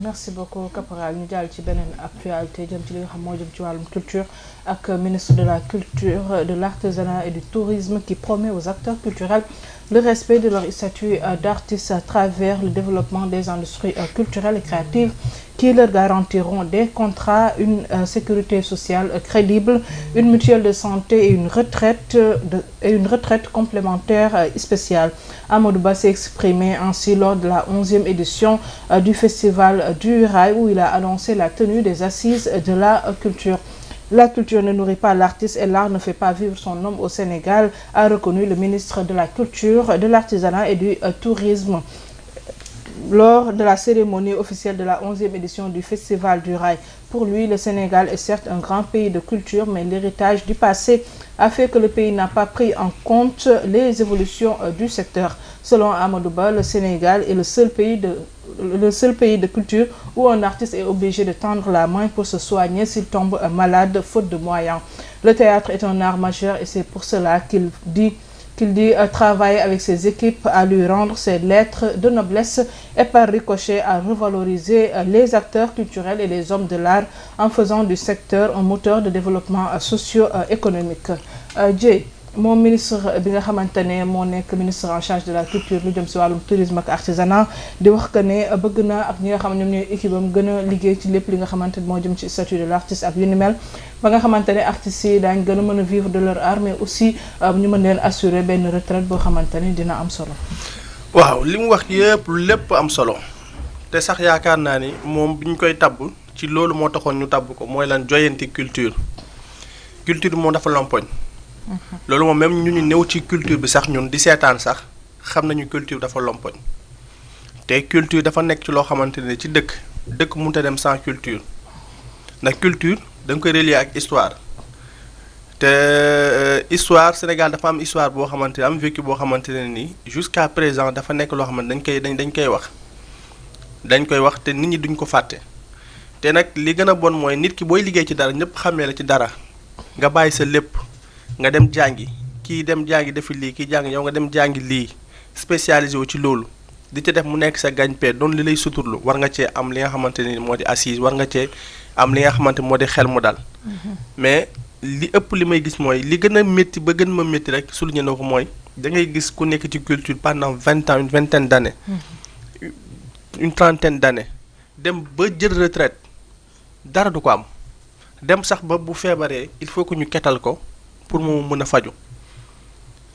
merci beaucoup caporal ñu jàll ci beneen actualité jëm ci li nga xam moo jëm ci wàllum culture ak ministre de la culture de l'artisanat et du tourisme qui promet aux acteurs culturels le respect de leur statut d'artiste à travers le développement des industries culturelles et créatives qui leur garantiront des contrats, une sécurité sociale crédible, une mutuelle de santé et une retraite complémentaire spéciale. Amadou Ba s'est exprimé ainsi lors de la 11e édition du Festival du Rail où il a annoncé la tenue des assises de la culture. La culture ne nourrit pas l'artiste et l'art ne fait pas vivre son homme au Sénégal, a reconnu le ministre de la Culture, de l'Artisanat et du Tourisme. Lors de la cérémonie officielle de la 11e édition du Festival du Rail, pour lui, le Sénégal est certes un grand pays de culture, mais l'héritage du passé a fait que le pays n'a pas pris en compte les évolutions du secteur. Selon Amadou Ba, le Sénégal est le seul pays de culture où un artiste est obligé de tendre la main pour se soigner s'il tombe malade faute de moyens. Le théâtre est un art majeur et c'est pour cela qu'il dit travailler avec ses équipes à lui rendre ses lettres de noblesse et par ricochet à revaloriser les acteurs culturels et les hommes de l'art en faisant du secteur un moteur de développement socio-économique. Dieye moom ministre bi nga xamante ne moo nekk ministre en charge de la culture lu jëm si wàllum tourisme ak artisanat di wax que ne bëgg na ak ñi nga xam ne ñoom ñooy équipe am gën a liggéey ci lépp li nga xamante ne moo jëm ci statut de l'artiste ak yu ni mel ba nga xamante ne artistes yi daañ gën a mën a vivre de leur art mais aussi ñu mën leen assurer benn retraite boo xamante ne dina am solo. waaw li mu wax yëpp lépp am solo te sax yaakaar naa ni moom bi ñu koy tabb ci loolu moo taxoon ñu tabb ko mooy lan joyanti culture moom dafa lompoñ. loolu moom même ñu néew ci culture bi sax ñun di seetaan sax xam nañu culture dafa lompoñ te culture dafa nekk ci loo xamante ne ci dëkk mënut a dem sans culture ndax culture da nga koy relier ak histoire te histoire Sénégal dafa am histoire boo xamante ne am vécu boo xamante ne nii jusqu'à présent dafa nekk loo xamante dañ koy wax te nit ñi duñ ko fàtte te nag li gën a bon mooy nit ki booy liggéey ci dara ñëpp xamee la ci dara nga bàyyi sa lépp. nga dem jàngi kii dem jàngi defi lii kii jàngi yow nga dem jàngi lii spécialisé wu ci loolu di ci def mu nekk sa gagne-pain doon li lay suturlu war nga cee am li nga xamante ni moo di assise war nga cee am li nga xamante moo di xel mu dal mais li ëpp li may gis mooy li gën a métti ba gën ma métti rek souligné na ko mooy da ngay gis ku nekk ci culture pendant 20 ans une vingtaine d'années une trentaine d'années dem ba jël retraite dara du ko am dem sax ba bu feebaree il faut que ñu ketal ko pour mu mën a faju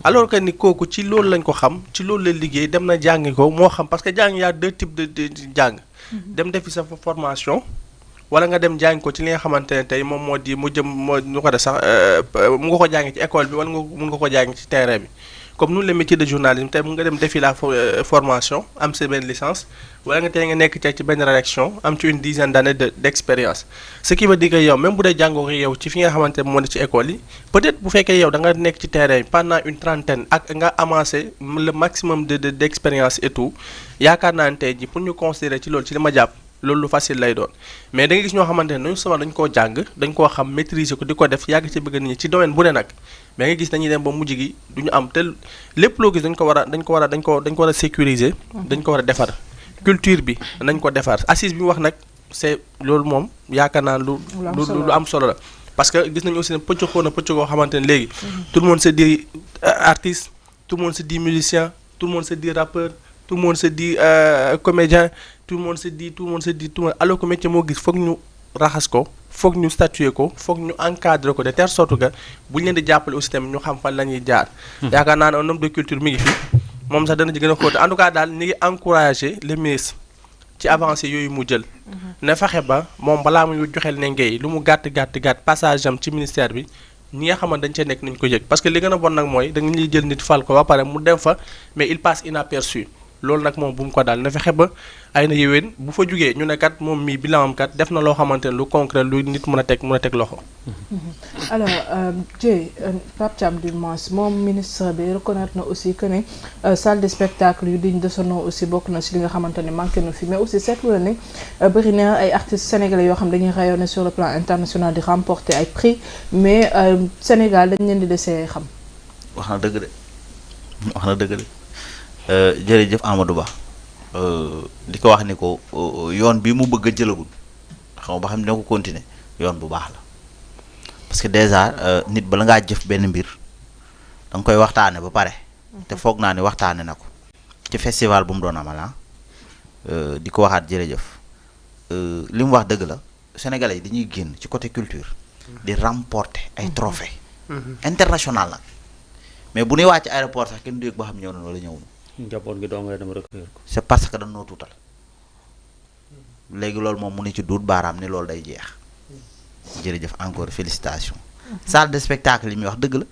alors que ni kooku ci loolu lañ ko xam ci loolu la liggéey dem na jàngi ko moo xam parce que jàng yaa deux types de jàng dem defi sa formation wala nga dem jàng ko ci li nga xamante ne tey moom moo di mu jëm moo ñu ko def sax mu nga ko jàngi ci école bi wala mun nga ko jàngi ci terrain bi comme nous le métier de journalisme tey mu nga dem defi la formation am sa benn licence wala nga tey nga nekk ci benn rédaction am ci une dizaine d'années d'expérience ce qui veut dire que yow même bu dee jàngoo ko yow ci fi nga xamante ne moo di ci école yi peut-être bu fekkee yow da nga nekk ci terrain pendant une trentaine ak nga amassé le maximum d'expérience et tout yaakaar naa ne tey ji pour ñu considérer ci loolu ci li ma jàpp loolu lu facile lay doon mais da nga gis ñoo xamante ne non seulement dañ koo jàng dañ koo xam maîtriser ko di ko def yàgg ci bëgg nit ñi ci domaine bu ne nag mais nga gis dañuy dem ba mujj gi du ñu am te lépp loo gis dañ ko war a sécuriser. dañ ko war a defar culture bi nañ ko defar assise bi mu wax nag c'est loolu moom yaakaar naa lu am solo la parce que gis nañu aussi ne pëccëxoo xamante ne léegi tout le monde se dit artiste tout le monde se dit musicien tout le monde se dit rappeur tout le monde se dit comédien tout le monde se dit alors que métier moo gis foog ñu raxas ko foog ñu statuer ko foog ñu encadrer ko de telle sorte que bu ñu leen di jàppale aussi tamit ñu xam fan la ñuy jaar. yaakaar naa ne un homme de culture mi ngi fi moom sax dana ci gën a xóot en tout cas daal ñu ngi encourager le ministre ci avancée yooyu mu jël. na fexe ba moom balaa muy joxeel ne ngay lu mu gàtt passage am ci ministère bi ñi nga xamante dañ cee nekk nañ ko yëg parce que li gën a bon nag mooy da nga ñuy jël nit fal ko ba pare mu dem fa mais il passe inaperçu. loolu nag moom bu mu ko daal na fexe ba ay na yéwén bu fa jugee ñu ne kat moom mii bilan am kat def na loo xamante ne lu concret lu nit mën a teg loxo. alors Dieye Pape Thiam du moins moom ministre bi reconnaître na aussi que ne salle de spectacle yu digne de son nom aussi bokk na si li nga xamante ne manqué na fi mais aussi seetlu na ne bëri na ay artistes sénégalais yoo xam dañuy rayonner sur le plan international di remporter ay prix mais Sénégal dañ leen di desee xam. wax na dëgg de. jërëjëf Amadou Ba di ko wax ni ko yoon bi mu bëgg a jëlagul xam ba xam ne ko continuer yoon bu baax la parce que déjà nit bala ngaa jëf benn mbir da nga koy waxtaane ba pare te foog naa ne waxtaane na ko ci festival bu mu doon amal di ko waxaat jërëjëf li mu wax dëgg la sénégalais yi dañuy génn ci côté culture di remporter ay trophées international nag mais bu ñuy wàcc aéroport sax kenn du yëg ba xam ñëw na wala ñëwul njaboot gi doo ngay dem recueillir ko. c'est parce que dañ noo tuutal léegi loolu moom mu ni ci duut baaraam ni loolu day jeex jërëjëf encore félicitations salle de spectacle yi muy wax dëgg la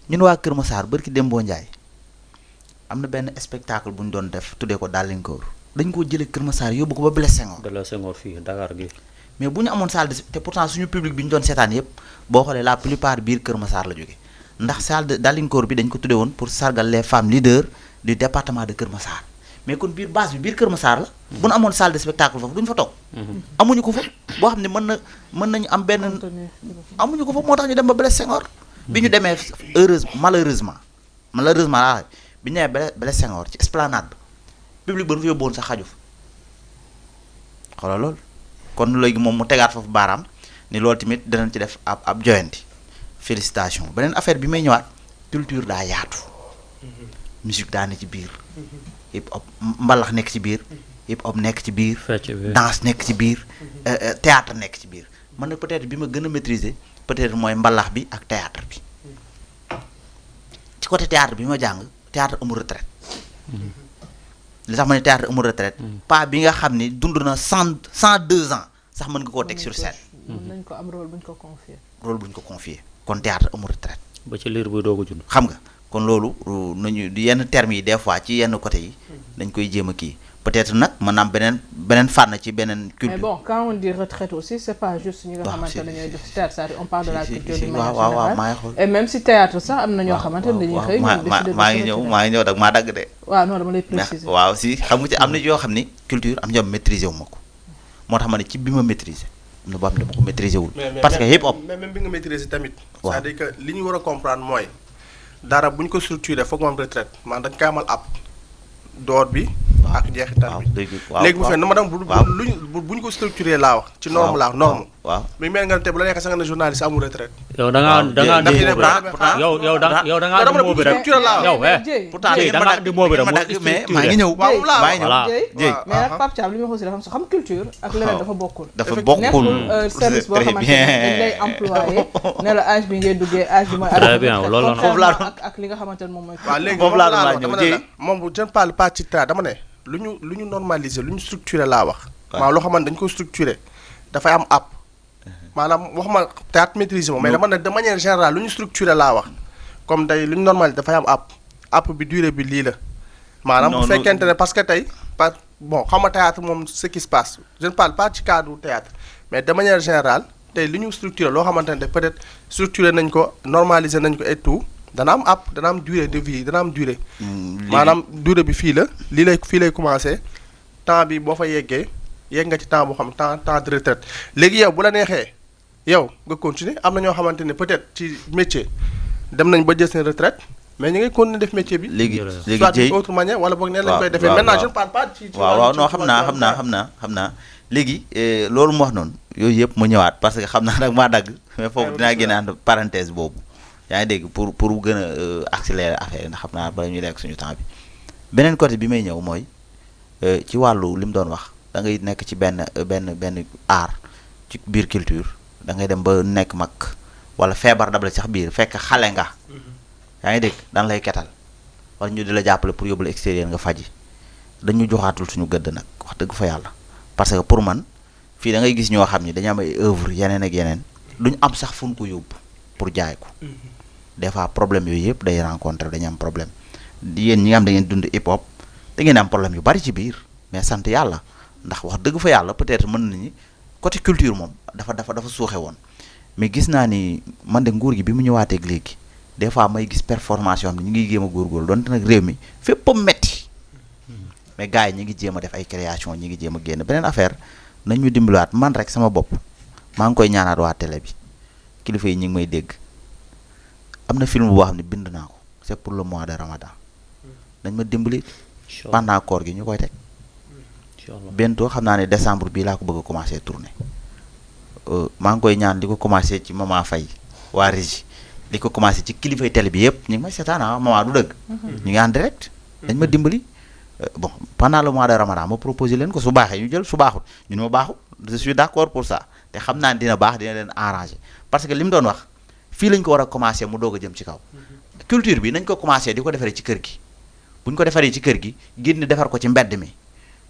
ñun waa Kër Massar barki Dembo Ndiaye am na benn spectacle bu ñu doon def tuddee ko Dalinkoor dañ koo jëlee Kër Massar yóbbu ko ba Blaise Senghor. de la Senghor fii Dakar gi. mais bu ñu amoon salle de te pourtant suñu public bi ñu doon seetaan yépp boo xoolee la plupart biir Kër Massar la jóge ndax salle de Dalinkoor bi dañ ko tuddee woon pour sargal les femmes leaders du département de Kër Massar mais kon biir base bi biir Kër Massar la. bu ñu amoon salle de spectacle foofu duñ fa toog. amuñu ko fa boo xam ne mën nañu am benn. amuñu ko fa moo tax ñu dem ba Blaise Senghor. bi ñu demee malheureusement bi ñu demee Blaise Senghor ci esplanade public ba nu fa yóbbuwoon sax xaju fa xoolal loolu kon léegi moom mu tegaat foofu baaraam ni loolu tamit danañ ci def ab joyanti félicitation beneen affaire bi may ñëwaat culture daa yaatu musique daa ne ci biir hip hop mbalax nekk ci biir hip hop nekk ci biir danse nekk ci biir théâtre nekk ci biir man nag peut-être bi ma gën a maîtriser peut-être mooy mbalax bi ak théâtre bi ci côté théâtre bi ma jàng théâtre amul retraite li tax ma ne théâtre amul retraite pas bi nga xam ni dund na 102 ans sax mën nga koo teg sur scène. mën nañ ko am rôle buñ ko confier. rôle buñ ko confier kon théâtre amul retraite. ba ci liir bi doog a judd. xam nga kon loolu nañu yenn termes yi des fois ci yenn côté yi dañ koy jéem a kii peut-être nag mën naa am beneen fànn ci beneen culture. mais bon quand on dit retraite aussi c'est pas juste ñi nga xamante ne ñooy def théâtre c'est-à-dire on parle de la culture d'une manière waaw générale maa ngi xool et même si théâtre sax am na ñoo xamante ne dañuy xëy maa ngi ñëw dag maa dagg de. waaw non dama lay préciser. waaw si xam nga ci am na yoo xam ni culture am ñoom maîtriser wu ma ko moo tax ma ne ci bi ma maîtriser am na boo xam ne dama ko maîtriser wul. parce que hip hop même bi nga maîtriser tamit. waaw c'est-à-dire que li ñu war a comprendre mooy dara bu ñu ko structuré foog mu am retraite maanaam dañ koy amal ab door bi. ak jeexital bi léegi bu fekkee na ma dem bu ñu ko structuré laa wax ci norme laa wax norme waaw mi mel nga ne te bu la neexee sax nga ne journaliste amul retraite yow da ngaa di moo bi rek yow pourtant da ngaa di moo bi rek mais maa ngi ñëw voilà mais nag Pape Thiam li ma wax aussi dafa am so xam culture ak leneen dafa bokkul nekkul service boo xamante ne dañ lay employé ne la âge bi ngay duggee âge bi mooy très bien loolu ak li nga xamante ne moom mooy waaw léegi moom laa dama ne la moom je ne parle pas ci dama ne lu ñu normaliser lu ñu structuré laa wax. maanaam loo xamante dañ ko structuré dafay am app. maanaam waxuma théâtre maîtrise moom mais dama ne de manière générale lu ñu structuré laa wax comme day lu ñu normalisé dafay am app bi durée bi lii la. maanaam bu fekkente ne parce que tey bon xam nga théâtre moom ce qui se passe je ne parle pas ci cadre théâtre mais de manière générale tey lu ñu structuré loo xamante ne peut-être structuré nañ ko normalisé nañ ko et tout. dana am app dana am durée de vie dana am durée. maanaam durée bi fii la fii lay commencé temps bi boo fa yegg nga ci temps boo xam temps de retraite léegi yow bu la neexee yow nga continuer am na ñoo xamante ne peut-être ci métier dem nañ ba jël seen retraite mais ñu ngay continuer def métier bi. léegi soit d'une autre manière wala boog neen lañ koy defee maintenant je ne parle pas ci waaw non xam naa léegi loolu mu wax noonu yooyu yëpp mu ñëwaat parce que xam naa nag maa dagg mais foofu dinaa génne parenthèse boobu. yaa ngi dégg pour gën a accélérer affaire yi ndax xam naa bala ñuy lekk suñu temps bi beneen côté bi may ñëw mooy ci wàllu li mu doon wax da ngay nekk ci benn art ci biir culture da ngay dem ba nekk mag wala feebar dabale sax biir fekk xale nga yaa ngi dégg dan lay ketal wala ñu di la jàppale pour yóbbu la extérieur nga faji dañu joxaatul suñu gëdd nag wax dëgg fa yàlla parce que pour man fii da ngay gis ñoo xam ni dañu am ay œuvre yeneen ak yeneen duñu am sax fu ñu ko yóbbu pour jaay ko des fois problème yooyu yëpp day rencontrer dañu am problème yéen ñi nga xam da ngeen dund hip hop da ngeen am problème yu bari ci biir mais sant yàlla ndax wax dëgg fa yàlla peut-être mën nañu côté culture moom dafa suuxe woon mais gis naa ni man de nguur gi bi mu ñëwaateeg léegi des fois may gis performance yoo xam ne ñu ngi jéem a góorgóorlu donte nag réew mi fépp a metti mais gars yi ñi ngi jéem a def ay création ñi ngi jéem a génn beneen affaire nañ ñu dimbaliwaat man rek sama bopp maa ngi koy ñaanaat waa télé bi kilifa yi ñi ngi may dégg am na film boo xam ne bind naa ko c'est pour le mois de Ramadan nañ ma dimbali pendant koor gi ñu koy teg bientôt xam naa ne décembre bii laa ko bëgg a commencé tourner maa ngi koy ñaan di ko commencé ci Mama Faye waa Régie di ko commencé ci kilifay télé bi yëpp ñu ngi may seetaan Mama du dëgg. ñu ngi en direct. dañ ma dimbali bon pendant le mois de Ramadan ma proposé leen ko su baaxee ñu jël su baaxul ñun ma baaxul je suis d'accord pour ça te xam naa ne dina baax dina leen arranger parce que li mu doon wax fii lañ ko war a commencé mu doog a jëm ci kaw. culture bi nañ ko commencé di ko defaree ci kër gi bu ñu ko defaree ci kër gi génn defar ko ci mbedd mi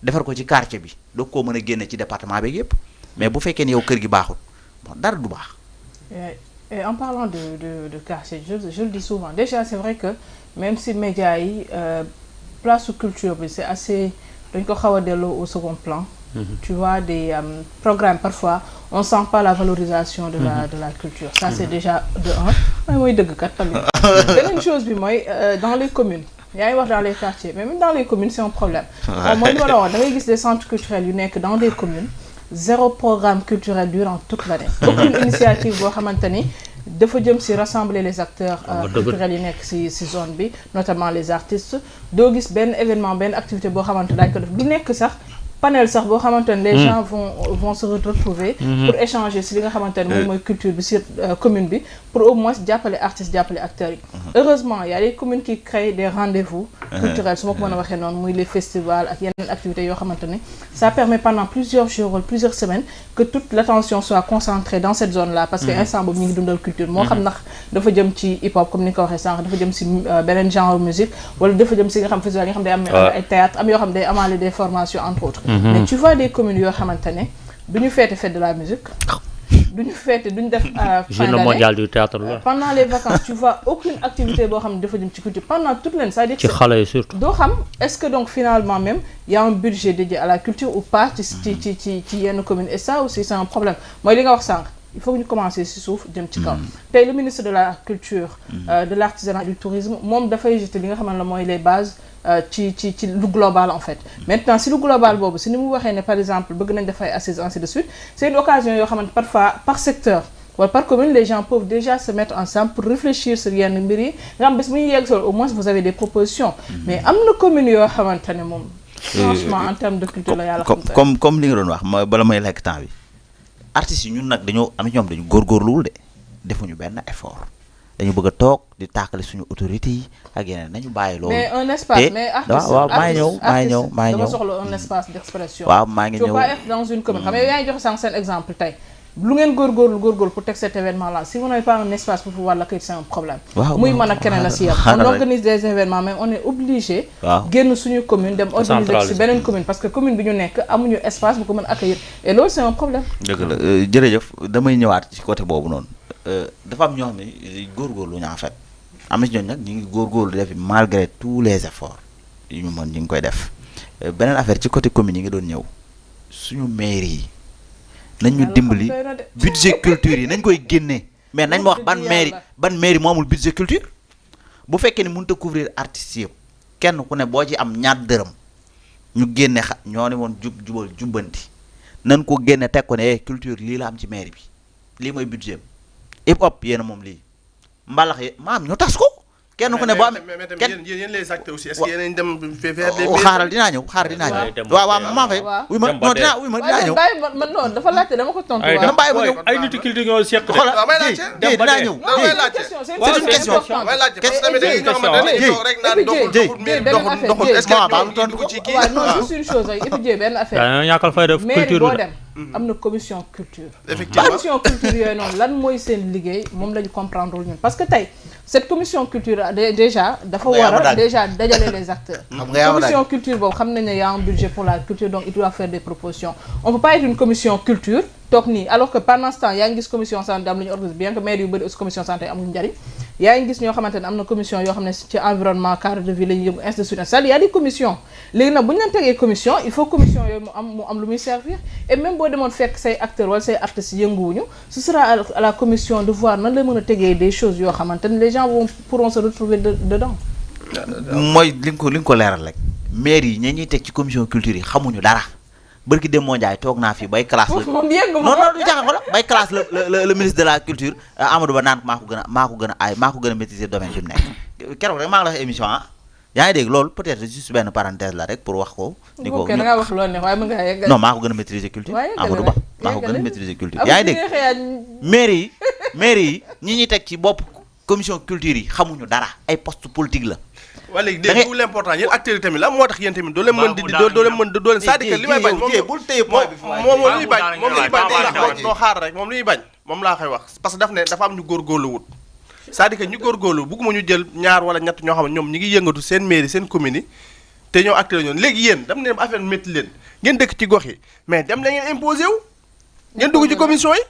defar ko ci quartier bi doog koo mën a génne ci département bi yëpp mais bu fekkee ne yow kër gi baaxul bon dara du baax. Et en parlant de quartier, je le dis souvent, déjà c'est vrai que même si médias yi place culture bi c'est assez dañ ko xaw a delloo au second plan. Tu vois des programmes parfois on sent pas la valorisation de la culture. Ça c'est déjà de un mooy dëgg kat tamit. Beneen chose bi mooy dans les communes. yaa ngi wax dans les quartiers mais même dans les communes c'est un problème. mooy li ma la wax da ngay gis des centres culturels yu nekk dans des communes. Zéro programme culturel durant toute l'année. Aucune initiative boo xamante ni dafa jëm ci rassembler les acteurs culturels yi nekk ci zone bi notamment les artistes doo gis benn événement benn activité boo xamante dañ ko def du nekk sax panel sax boo xamante ne les gens vont se retrouver pour échanger ci li nga xamante ne moom mooy culture bi ci commune bi pour au moins jàppale artistes jàppale acteurs yi. Heureusement il y a des communes qui créent des rendez-vous culturels su ma ko mën a waxee noonu muy les festivals ak yeneen activités yoo xamante ne ça permet pendant plusieurs jours wala plusieurs semaines que toute l'attention soit concentrée dans cette zone-là parce que instant boobu ñu ngi dundal culture moo xam ndax dafa jëm ci hip-hop comme ni nga ko waxee sànq dafa jëm ci beneen genre musique wala dafa jëm ci nga xam festival yi nga xam day am ay théâtre am yoo xam day amaale des formations entre autres. Mais tu vois des communes yoo xamante ne du ñu fête de la musique duñu fête duñu def journée mondiale du théâtre la pendant les vacances tu vois aucune activité boo xam ne dafa jëm ci culture pendant toute l'année c'est-à-dire ci xale yi surtout doo xam est-ce que donc finalement même il y a un budget dédié à la culture ou pas ci yenn communes et ça aussi c'est un problème mooy li nga wax sànq il faut que ñu commencer ci suuf jëm ci kaw tey le ministre de la culture de l'artisanat et du tourisme moom dafay jeter li nga xamante ne mooy les bases ci lu global en fait maintenant si lu global boobu si ni mu waxee ne par exemple bëgg nañ dafay assises ainsi de suite c'est une occasion yoo xamante parfois par secteur wala par commune les gens peuvent déjà se mettre ensemble pour réfléchir sur yenn mbir yi nga xam bés bu ñu yegg sol au moins vous avez des propositions mais am na commune yoo xamante ne moom franchement en termes de culture la yàlla xam comme li nga doon wax ma bala may lekk temps bi artistes yi ñun nag dañoo am ñoom dañu góorgóorluwul de defuñu benn effort dañu bëgg a toog di tàkkale suñu autorités yi ak yeneen nañu bàyyi loolu. mais un espace mais artiste waaw maa ngi ñëw dama soxla un espace d'expression. waaw maa ngi ñëw tu vas être dans une commune xam nga yaa ngi joxe sànq seen exemple tey lu ngeen góorgóorlu pour teg cet événement là si vous n'avez pas un espace pour pouvoir l'accueillir c'est un problème. muy mën a keneen a si yam on organise des événements mais on est obligé. génn suñu commune dem organiser ci beneen commune parce que commune bi ñu nekk amuñu espace bu ko mën a accueillir et loolu c'est un problème. dëgg la jërëjëf damay ñëwaat ci côté boobu noonu dafa am ñoo xam ne góorgóorlu ñu en fait am na ci ñooñu nag ñu ngi góorgóorlu def malgré tous les efforts yu ñu mën ñu ngi koy def beneen affaire ci côté commune yi nga doon ñëw suñu mairie yi. nañ ñu dimbali budget culture yi nañ koy génne mais nañ ma wax ban mairie moo amul budget culture bu fekkee ni mënut a couvrir artistes yëpp kenn ku ne boo ci am ñaar dërëm ñu génne ñoo ne woon jubal jubbanti nañ ko génne teg ko ne culture lii la am ci mairie bi lii mooy budget hip hop yéen a moom lii mbalax yi maam ñu tas ko kenn ku ne boo amee kenn yéen les acteurs aussi est-ce que yéen dem vers les xaaral dinaa ñëw waaw maa fay wuy ma non dinaa ñëw man non dafa laajte dama ko tontu dama bàyyi ma ñëw ay nit culture ñoo seq de dinaa ñëw c'est une question non c'est une chose rek et puis benn affaire ñàkkal fay def culture boo dem am na commission culture commission culture yooyu noonu lan mooy seen liggéey moom la ñu comprendre ñun parce que tey cette commission culture déjà dafa war a déjà dajale les acteurs commission culture boobu xam nañ ne y a un budget pour la culture donc il doit faire des propositions on peut pas être une commission culture toog nii alors que pendant ce temps yaa ngi gis commission santé am la ñu organise bien que maire yu bëri aussi commission santé amuñu njariñ yaa ngi gis ñoo xamante ne am na commission yoo xam ne ci environnement cadre de vie la ñuy yëngu ainsi de suite c'est-à-dire y a des commissions léegi nag bu ñu leen tegee commission il faut commission yooyu mu am lu muy servir et même boo demoon fekk say acteurs wala say artistes yënguwuñu ce sera à la commission de voir nan la mën a tegee des choses yoo xamante ne les gens pourront se retrouver dedans mooy li nga ko leeral rek maire yi ña ñuy teg ci commission culture yi xamuñu dara bërki dem moo njaay toog naa fii bay classe la non du jaxan xola bay classe le ministre de la culture Amadou Ba naan maa ko gën a aay maa ko gën a maîtriser domaine fi mu nekk keroog rek maa ngi la wax émission yaa ngi dégg loolu peut-être juste benn parenthèse la rek pour wax ko. ni ko da ngaa wax loolu ne waaye mën ngaa yeggal. non maa ko gën a maîtriser culture. Amadou Ba maa ko gën a maîtriser culture. yaa ngi dégg mairie yi ñi ñuy teg ci bopp commission culture yi xamuñu dara ay poste politique la. waa léegi dégg nga l'important yéen acteurs yi tamit la moo tax yéen tamit doo leen mën di doo leen mën doo leen c'est-à-dire que li may bañ moom li ñuy bañ noo xaar rek moom li ñuy bañ moom laa koy wax parce que daf ne dafa am ñu góorgóorlu wut c'est-à-dire que ñu góorgóorlu bugguma ñu jël ñaar wala ñett ñoo xam ne ñoom ñi ngi yëngatu seen mairie seen commune yi te ñoo acteurs ñoon léegi yéen dam ne affaire métti leen ngeen dëkk ci gox yi mais dem la ngeen imposé wu ngeen dugg ci commission yi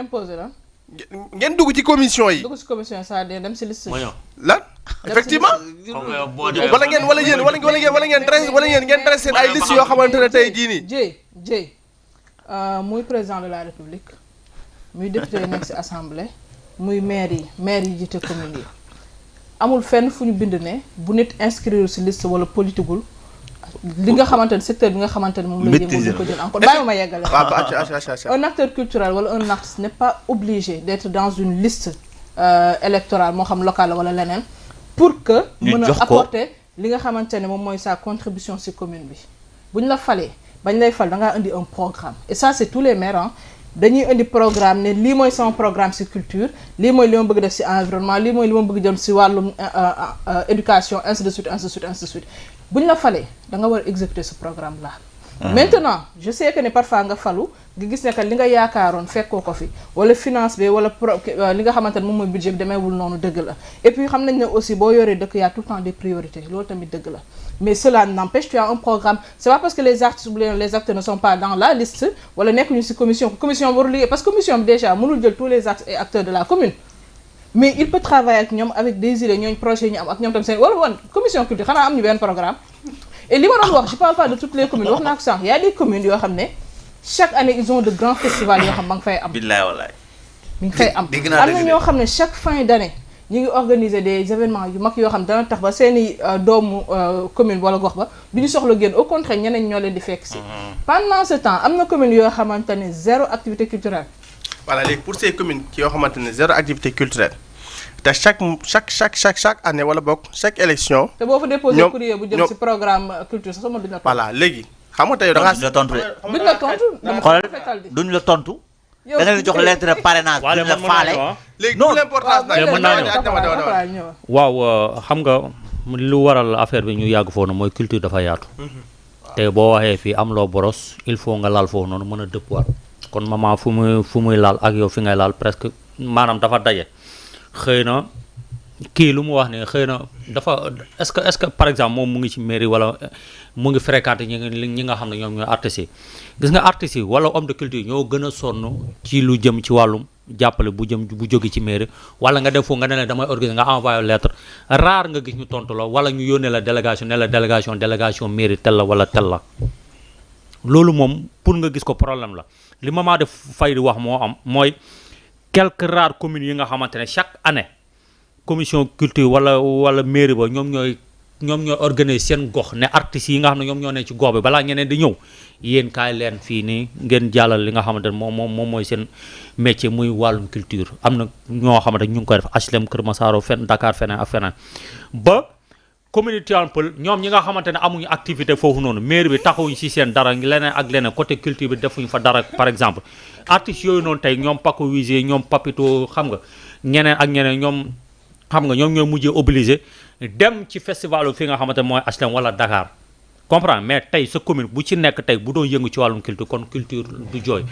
imposé la ngeen dugg ci commission yi dugg ci commission ça dem ci liste lan effectivement wala ngeen dressé seen ay liste yoo xamante ne tey jii nii Dieye muy président de la république muy député yi nekk ci assemblée muy maire yi jiite commune yi amul fenn fu ñu bind ne bu nit inscrire ci liste wala politiqueul li nga xamante ne secteur bi nga xamante ne moom lay yëngu ko jël encore bàyyi ma yeggale un acteur culturel wala un artiste n'est pas obligé d'être dans une liste électorale moo xam locale wala leneen pour que mën a apporter li nga xamante ne moom mooy sa contribution ci commune bi bu ñu la falee bañ lay fal da ngaa indi un programme et ça c'est tous les maires dañuy indi programme ne lii mooy sama programme ci culture lii mooy li ma bëgg def ci environnement lii mooy li ma bëgg jëm ci wàllum éducation ainsi de suite bu ñu la falee da nga war a exécuter ce programme là. Maintenant je sais que ne parfois nga falu nga gis ne que li nga yaakaaroon fekkoo ko fi wala finance bi wala li nga xamante ne moom mooy budget bi demeewul noonu dëgg la et puis xam nañ ne aussi boo yoree dëkk y a tout le temps des priorités loolu tamit dëgg la mais cela n'empêche tu as un programme c'est pas parce que les artistes ou les acteurs ne sont pas dans la liste wala nekkuñu ci commission warul liggéey parce que commission bi déjà mënul jël tous les artistes et acteurs de la commune mais il peut travailler ak ñoom avec des idées ñooñu projet ñu am ak ñoom tam seen wala woon commission culture xanaa am ñu benn programme et li ma doon wax je parle pas de toutes les communes wax naa ko sànq y a des communes yoo xam ne chaque année ils ont de grands festivals yoo xam ba nga fay am. billaay wallaay. mi ngi fay am am na ñoo xam ne chaque fin d'année ñu ngi organiser des événements yu mag yoo xam dana tax ba seeni doomu commune wala gox ba du ñu soxla génn au contraire ñeneen ñoo leen di fekk si. pendant ce temps am na commune yoo xamante ne zéro activité culturelle. voilà léegi pour ces communes yoo xamante ne zéro activité culturelle. te chaque année wala bokk chaque élection. te boo fa déposé courrier bu jëm ci programme culture sax sama duñ la tontu. voilà léegi xam nga tey da ngaa. duñ la tontu duñ la tontu. da nga leen jox lettre parrainage. waaw duñ la faale. léegi non l'importance waaw xam nga lu waral affaire bi ñu yàgg foofu mooy culture dafa yaatu. te boo waxee fii am loo boros il faut nga laal foofu noonu mën a dëppwaat kon maman fu muy laal ak yow fi ngay laal presque maanaam dafa daje. xëy na kii lu mu wax ne xëy na dafa est-ce que par exemple moom mu ngi ci mairie wala mu ngi fréquenté ñi nga xam ne ñoom ñooy artistes yi gis nga artistes yi wala homme de culture ñoo gën a sonn ci lu jëm ci wàllum jàppale bu jóge ci mairie wala nga def foofu nga ne la damay organiser nga envoyé lettre rare nga gis ñu tontu la wala ñu yónnee la délégation ne la délégation mairie tel la wala tel la loolu moom pour nga gis ko problème la li Maman def fay di wax moo am mooy quelques rares communes yi nga xamante ne chaque année commission culture wala mairie ba ñoom ñooy organiser seen gox ne artistes yi nga xam ne ñoom ñoo ne ci gox bi balaa ñeneen di ñëw yéen kaay leen fii nii ngeen jàllal li nga xamante ne moom mooy seen métier muy wàllum culture am na ñoo xamante ñu ngi koy def HLM Kër Massaro Dakar feneen ak feneen ba commune Tivaouane Peulh ñoom ñi nga xamante ne amuñu activité foofu noonu mairie bi taxawuñ ci seen dara leneen ak leneen côté culture bi defuñ fa dara par exemple artistes yooyu noonu tey ñoom Paco Wizé ñoom Papito xam nga ñeneen ak ñeneen ñoom xam nga ñoom ñooy mujjee obligé dem ci festival fi nga xamante ne mooy HLM wala Dakar comprendre mais tey sa commune bu ci nekk tey bu doon yëngu ci wàllum culture kon culture du jooy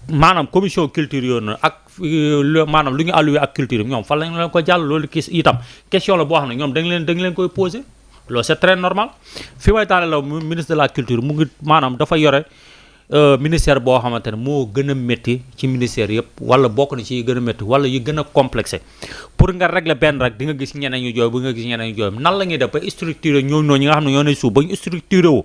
maanaam commission culture yooyu noonu ak maanaam lu ñu alloué ak culture ñoom fan lañ leen ko jàll loolu kii itam question la boo xam ne ñoom dañ leen koy posé loolu c'est très normal fi may taale la ministre de la culture mu ngi maanaam dafa yore ministère boo xamante ne moo gën a métti ci ministère yëpp wala bokk na ci yi gën a métti wala yi gën a complexé pour nga régler benn rek di nga gis ñeneen ñu jooy bu nga gis ñeneen ñu jooy nan la ñuy def ba structuré ñooñu noonu ñi nga xam ne ñoo ne suuf ba ñu structuré wu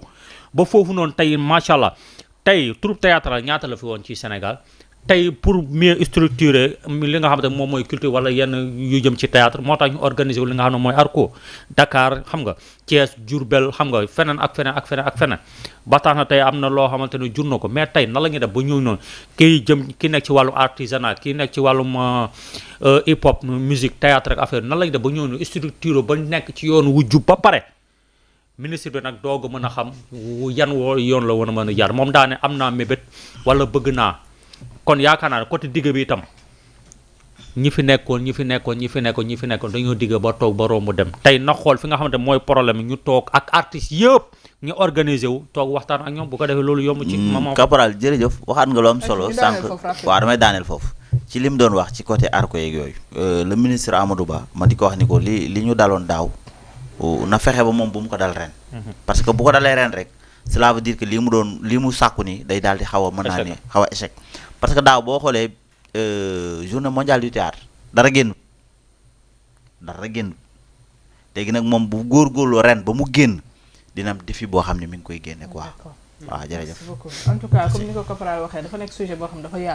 ba foofu noonu tey macha allah tey troupe théâtrale ñaata la fi woon ci Sénégal tey pour mieux structurer li nga xamante moom mooy culture wala yenn yu jëm ci théâtre moo tax ñu organiser wu li nga xam ne mooy ARCO Dakar xam nga Thiès Diourbel xam nga feneen ak feneen ak feneen ak feneen ba tax na tey am na loo xamante ne jur na ko mais tey na la ñuy def ba ñëw noonu ki nekk ci wàllum artisanat ki nekk ci wàllum hip hop musique théâtre ak affaire nan la ñuy def ba ñëw noonu structure ba nekk ci yoon wu jub ba pare ministre bi nag doog a mën a xam yan woo yoon la war a mën a jaar moom daa ne am naa mébét wala bëgg naa kon yaakaar naa ne côté digg bi itam ñi fi nekkoon dañoo digg ba toog ba romb dem tey na xool fi nga xamante mooy problème ñu toog ak artistes yëpp ñu organiser wu toog waxtaan ak ñoom bu ko defee loolu yomb ci maman caporal jërëjëf waxaat nga lu am solo sànq waaw damay daaneel foofu ci li mu doon wax ci côté ARCO yeeg yooyu le ministre Amadou Ba ma di ko wax ni ko li ñu daloon daaw na fexe ba moom bu mu ko dal ren parce que bu ko dalee ren rek cela veut dire que li mu sàkku ni day daal di xaw a mën naa ni xaw a échec parce que daaw boo xoolee journée mondiale du théâtre dara génnut léegi nag moom bu góorgóorloo ren ba mu génn dina am défi boo xam ne mi ngi koy génne quoi waaw jërëjëf en tout cas comme ni ko Caporal waxee dafa nekk sujet boo xam dafa yaatu